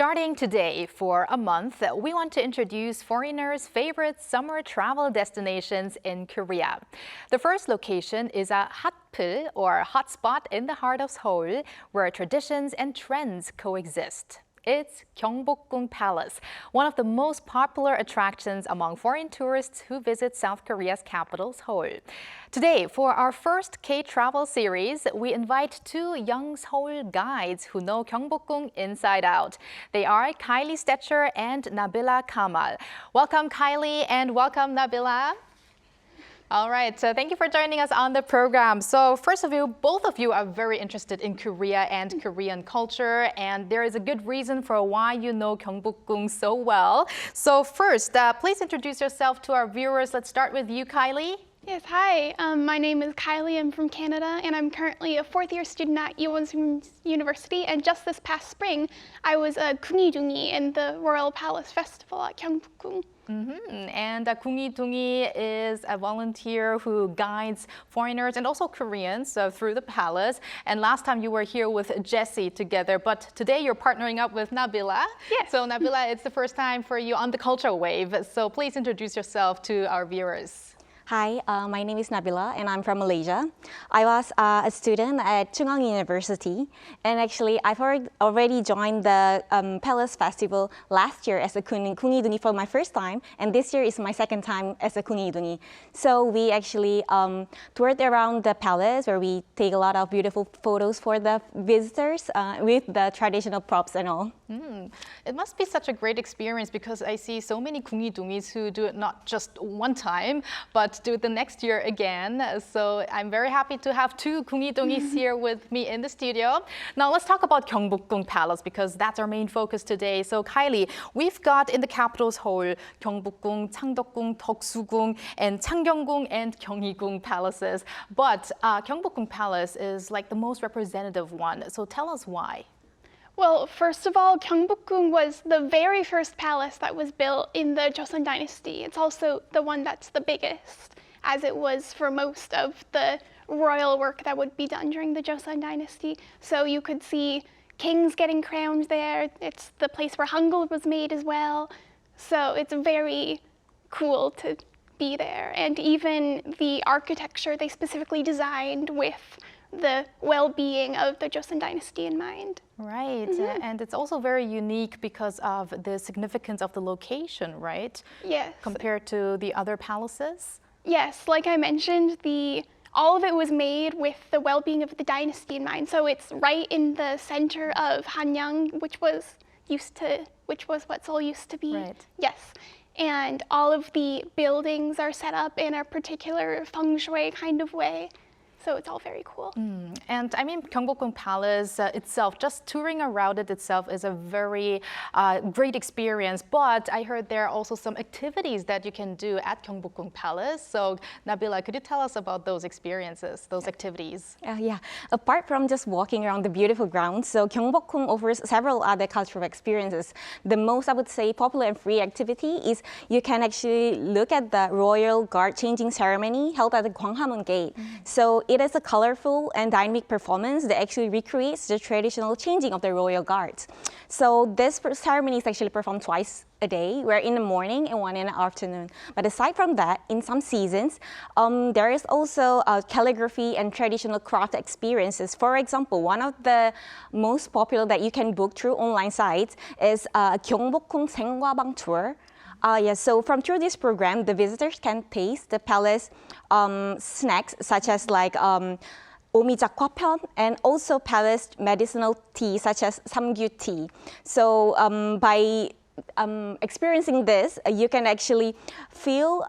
Starting today for a month, we want to introduce foreigners' favorite summer travel destinations in Korea. The first location is a hotpeul, or hotspot in the heart of Seoul, where traditions and trends coexist. It's Gyeongbokgung Palace, one of the most popular attractions among foreign tourists who visit South Korea's capital, Seoul. Today, for our first K-Travel series, we invite two young Seoul guides who know Gyeongbokgung inside out. They are Kylie Stecher and Nabilah Kamal. Welcome, Kylie, and welcome, Nabilah. All right, so thank you for joining us on the program. So first of all, both of you are very interested in Korea and Korean culture, and there is a good reason for why you know Gyeongbokgung so well. So first, please introduce yourself to our viewers. Let's start with you, Kylie. Yes, hi. My name is Kylie. I'm from Canada, and I'm currently a fourth-year student at Gyeonghuigung University. And just this past spring, I was a Kumi Dongis in the Royal Palace Festival at Gyeongbokgung. And Kumi Dongis is a volunteer who guides foreigners and also Koreans through the palace. And last time you were here with Jessie together, but today you're partnering up with Nabilah. Yes. So Nabilah, it's the first time for you on the cultural wave. So please introduce yourself to our viewers. Hi, my name is Nabilah and I'm from Malaysia. I was a student at Changdeokgung University, and actually I've already joined the Palace Festival last year as a Kumi Dongis for my first time, and this year is my second time as a Kumi Dongis. So we actually toured around the palace where we take a lot of beautiful photos for the visitors with the traditional props and all. It must be such a great experience because I see so many Kumi Dongis who do it not just one time, but do it the next year again. So I'm very happy to have two Kumi Dongis here with me in the studio. Now let's talk about Gyeongbokgung Palace because that's our main focus today. So Kylie, we've got in the capital Seoul, Gyeongbokgung, Changdeokgung, Deoksugung, and Changgyeonggung and Gyeonghuigung palaces. But Gyeongbokgung Palace is like the most representative one. So tell us why. Well, first of all, Gyeongbokgung was the very first palace that was built in the Joseon Dynasty. It's also the one that's the biggest, as it was for most of the royal work that would be done during the Joseon Dynasty. So you could see kings getting crowned there. It's the place where Hangul was made as well. So it's very cool to be there. And even the architecture they specifically designed with the well-being of the Joseon Dynasty in mind. Right, and it's also very unique because of the significance of the location, right? Yes. Compared to the other palaces? Yes, like I mentioned, all of it was made with the well-being of the dynasty in mind. So it's right in the center of Hanyang, which was what Seoul used to be. Right. Yes. And all of the buildings are set up in a particular feng shui kind of way. So it's all very cool. And I mean, Gyeongbokgung Palace itself, just touring around it itself is a very great experience. But I heard there are also some activities that you can do at Gyeongbokgung Palace. So Nabilah, could you tell us about those experiences, those activities? Yeah, apart from just walking around the beautiful grounds, so Gyeongbokgung offers several other cultural experiences. The most, I would say, popular and free activity is you can actually look at the royal guard changing ceremony held at the Gwanghwamun Gate. So it is a colorful and dynamic performance that actually recreates the traditional changing of the royal guards. So this ceremony is actually performed twice a day, where in the morning and one in the afternoon. But aside from that, in some seasons, there is also calligraphy and traditional craft experiences. For example, one of the most popular that you can book through online sites is Gyeongbokgung Senggwabang Tour. So through this program, the visitors can taste the palace snacks such as like 오미자과편 and also palace medicinal tea such as samgyu tea. So by experiencing this, you can actually feel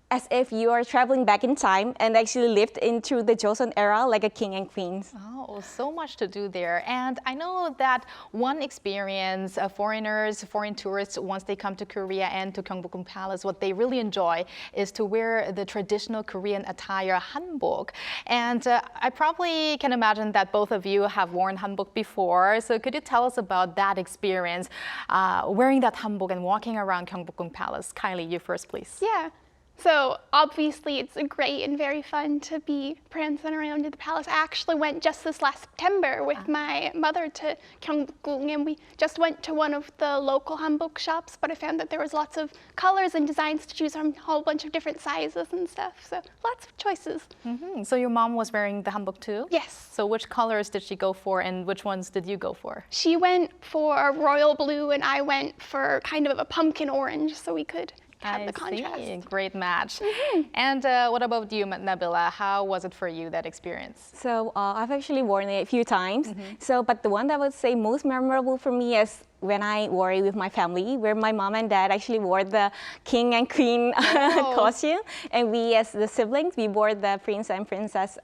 as if you are traveling back in time and actually lived into the Joseon era like a king and queens. Oh, so much to do there. And I know that one experience foreigners, foreign tourists, once they come to Korea and to Gyeongbokgung Palace, what they really enjoy is to wear the traditional Korean attire, Hanbok. And I probably can imagine that both of you have worn Hanbok before. So could you tell us about that experience, wearing that Hanbok and walking around Gyeongbokgung Palace? Kylie, you first, please. Yeah. So obviously it's great and very fun to be prancing around in the palace. I actually went just this last September with my mother to Gyeongbokgung, and we just went to one of the local hanbok shops, but I found that there was lots of colors and designs to choose from, a whole bunch of different sizes and stuff, so lots of choices. So your mom was wearing the hanbok too? Yes. So which colors did she go for and which ones did you go for? She went for a royal blue and I went for kind of a pumpkin orange, so we could have the contrast. See. Great match. And what about you, Nabilah? How was it for you, that experience? So I've actually worn it a few times. But the one that I would say most memorable for me is when I wore it with my family, where my mom and dad actually wore the king and queen costume. And we, as the siblings, we wore the prince and princess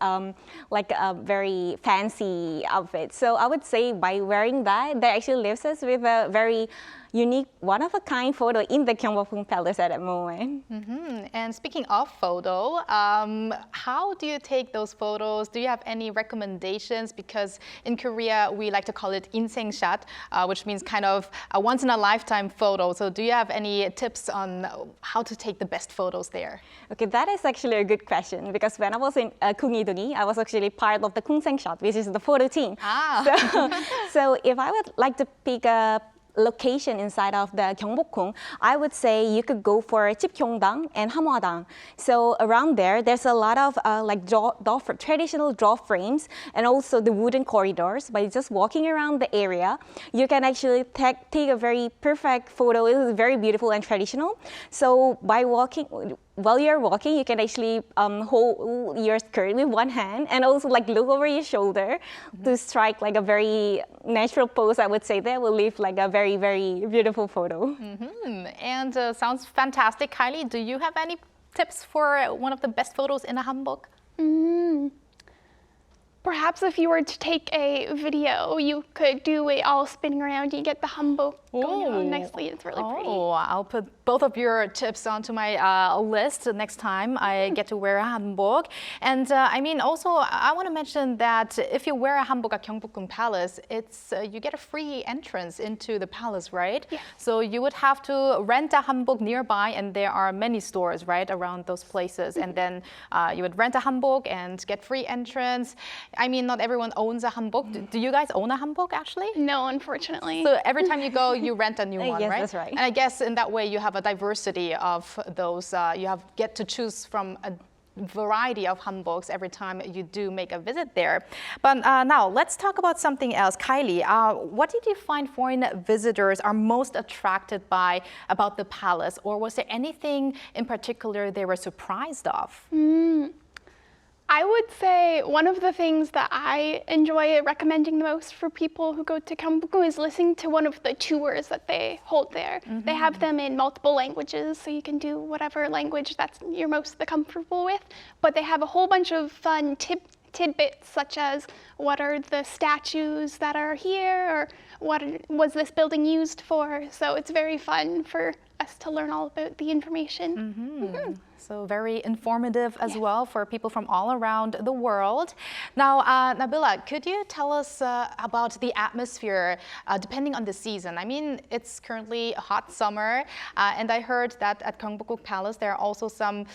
like a very fancy outfit. So I would say by wearing that, that actually leaves us with a very unique, one-of-a-kind photo in the Gyeongbokgung Palace at that moment. And speaking of photo, how do you take those photos? Do you have any recommendations? Because in Korea, we like to call it 인생 shot, which means kind of a once-in-a-lifetime photo. So do you have any tips on how to take the best photos there? Okay, that is actually a good question, because when I was in Kumi Dongis, I was actually part of the 인생 shot, which is the photo team. So if I would like to pick a location inside of the Gyeongbokgung, I would say you could go for Chipgyeongdang and Hamhwadang. So around there, there's a lot of traditional door frames and also the wooden corridors. By just walking around the area, you can actually take a very perfect photo. It is very beautiful and traditional. So by walking, while you're walking, you can actually hold your skirt with one hand and also like look over your shoulder to strike like a very natural pose. I would say that will leave like a very, very beautiful photo. And sounds fantastic. Kylie, do you have any tips for one of the best photos in a hanbok? Perhaps if you were to take a video, you could do it all spinning around. You get the hanbok going on nicely. It's really pretty. Oh, I'll put both of your tips onto my list next time I get to wear a hanbok. And I mean, also, I want to mention that if you wear a hanbok at Gyeongbokgung Palace, it's you get a free entrance into the palace, right? Yeah. So you would have to rent a hanbok nearby, and there are many stores, right, around those places. And then you would rent a hanbok and get free entrance. I mean, not everyone owns a hanbok. Do you guys own a hanbok, actually? No, unfortunately. So every time you go, you rent a new one, yes, right? that's right. And I guess in that way, you have a diversity of those. You get to choose from a variety of hanboks every time you do make a visit there. But now let's talk about something else. Kylie, what did you find foreign visitors are most attracted by about the palace? Or was there anything in particular they were surprised of? I would say one of the things that I enjoy recommending the most for people who go to Gyeongbokgung is listening to one of the tours that they hold there. They have them in multiple languages, so you can do whatever language that's you're most comfortable with. But they have a whole bunch of fun tidbits, such as what are the statues that are here, or what was this building used for. So it's very fun for us to learn all about the information. So very informative as well for people from all around the world. Now, Nabilah, could you tell us about the atmosphere depending on the season? I mean, it's currently a hot summer, and I heard that at Gyeongbokgung Palace there are also some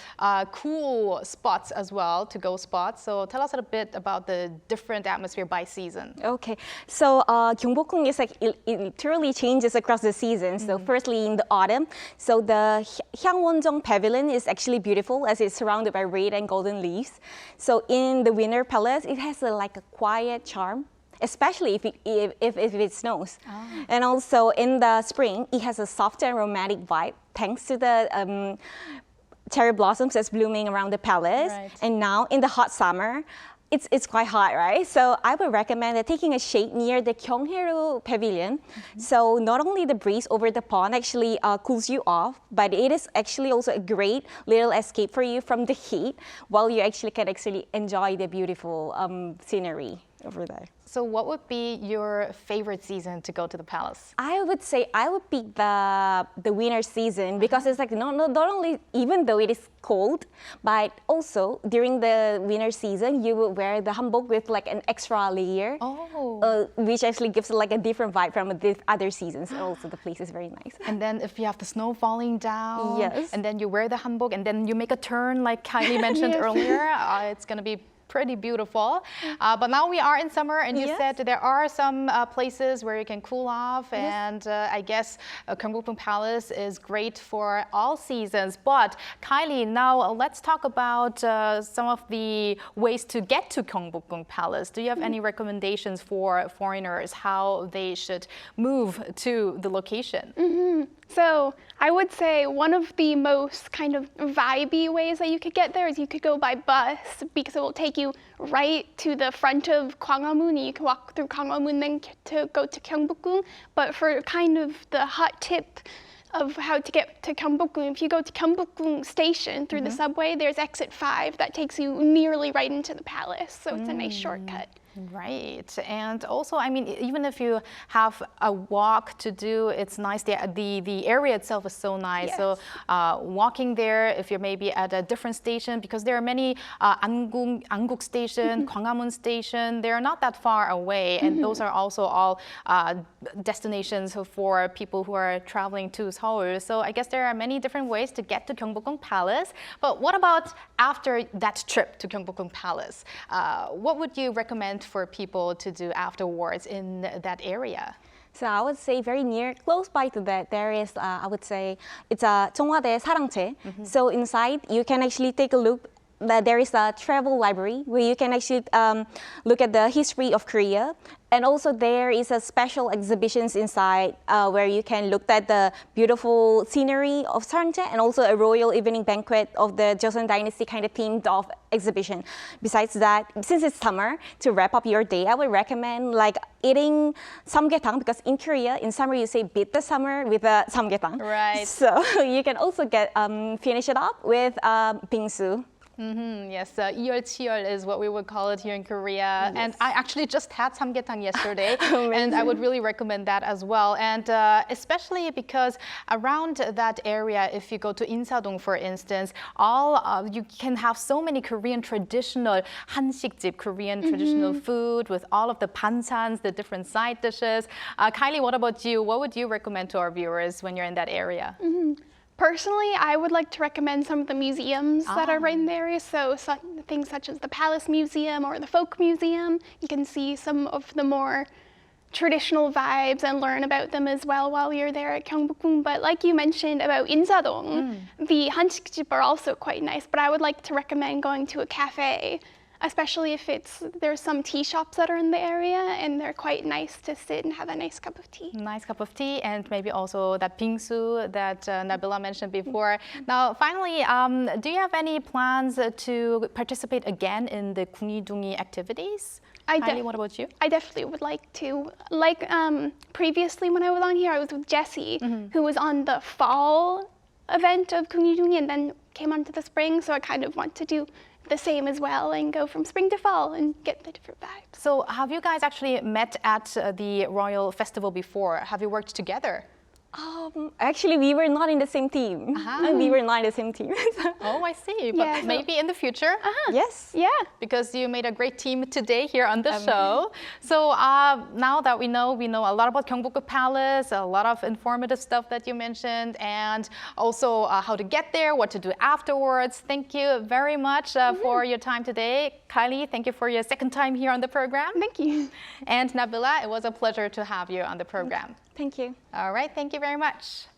cool spots as well, to-go spots. So tell us a bit about the different atmosphere by season. Okay, so Gyeongbokgung is like it literally changes across the seasons. So firstly, in the autumn, so the Hwangwonjeong Pavilion is actually beautiful as it's surrounded by red and golden leaves. So in the winter palace, it has like a quiet charm, especially if it snows. And also in the spring, it has a soft and romantic vibe thanks to the cherry blossoms that's blooming around the palace. Right. And now in the hot summer, it's quite hot, right? So I would recommend taking a shade near the Gyeonghuigung Pavilion. So not only the breeze over the pond actually cools you off, but it is actually also a great little escape for you from the heat, while you actually can enjoy the beautiful scenery. over there. So what would be your favorite season to go to the palace? I would say I would pick the winter season because it's like not only, even though it is cold, but also during the winter season you will wear the hanbok with like an extra layer, which actually gives like a different vibe from the other seasons. Also, the place is very nice. And then if you have the snow falling down, yes, and then you wear the hanbok, and then you make a turn like Kylie mentioned earlier, it's gonna be pretty beautiful. But now we are in summer, and you said there are some places where you can cool off, and I guess Gyeongbokgung Palace is great for all seasons. But Kylie, now let's talk about some of the ways to get to Gyeongbokgung Palace. Do you have any recommendations for foreigners how they should move to the location? So I would say one of the most kind of vibey ways that you could get there is you could go by bus, because it will take you right to the front of Gwanghwamun, and you can walk through Gwanghwamun then to go to Gyeongbokgung. But for kind of the hot tip of how to get to Gyeongbokgung, if you go to Gyeongbokgung Station through the subway, there's exit 5 that takes you nearly right into the palace. So it's a nice shortcut. Right, and also, I mean, even if you have a walk to do, it's nice. The area itself is so nice. So walking there, if you're maybe at a different station, because there are many Anguk Station, Gwanghwamun Station, they're not that far away, and those are also all destinations for people who are traveling to Seoul. So I guess there are many different ways to get to Gyeongbokgung Palace. But what about after that trip to Gyeongbokgung Palace? What would you recommend for people to do afterwards in that area? So I would say very near, close by to that, there is, I would say, it's a Cheongwade Sarangche. So inside, you can actually take a look. There is a travel library where you can actually look at the history of Korea. And also there is a special exhibitions inside where you can look at the beautiful scenery of Sarangche, and also a royal evening banquet of the Joseon Dynasty kind of themed of exhibition. Besides that, since it's summer, to wrap up your day, I would recommend like eating samgyetang, because in Korea, in summer, you say beat the summer with a samgyetang. Right. So you can also get finish it up with bingsu. Yes, 이열치열 is what we would call it here in Korea. And I actually just had samgyetang yesterday, and I would really recommend that as well. And especially because around that area, if you go to Insadong, for instance, you can have so many Korean traditional 한식집, Korean traditional food with all of the bansans, the different side dishes. Kylie, what about you? What would you recommend to our viewers when you're in that area? Personally, I would like to recommend some of the museums that are right in the area. So things such as the Palace Museum or the Folk Museum. You can see some of the more traditional vibes and learn about them as well while you're there at Gyeongbokgung. But like you mentioned about Insadong, the hansikjip are also quite nice. But I would like to recommend going to a cafe, especially if there's some tea shops that are in the area, and they're quite nice to sit and have a nice cup of tea. Nice cup of tea, and maybe also that bingsu that Nabilah mentioned before. Now, finally, do you have any plans to participate again in the Gyeonghuigung activities? Kylie, what about you? I definitely would like to. Like previously when I was on here, I was with Jessie, who was on the fall event of Gyeonghuigung and then came on to the spring, so I kind of want to do the same as well and go from spring to fall and get the different vibes. So have you guys actually met at the Royal Festival before? Have you worked together? Actually, we were not in the same team. We were not in the same team. Oh, I see. But maybe in the future? Yes. Yeah. Because you made a great team today here on the show. So now that we know a lot about Gyeongbokgung Palace, a lot of informative stuff that you mentioned, and also how to get there, what to do afterwards. Thank you very much for your time today. Kylie, thank you for your second time here on the program. Thank you. And Nabilah, it was a pleasure to have you on the program. Thank you. All right, thank you very much.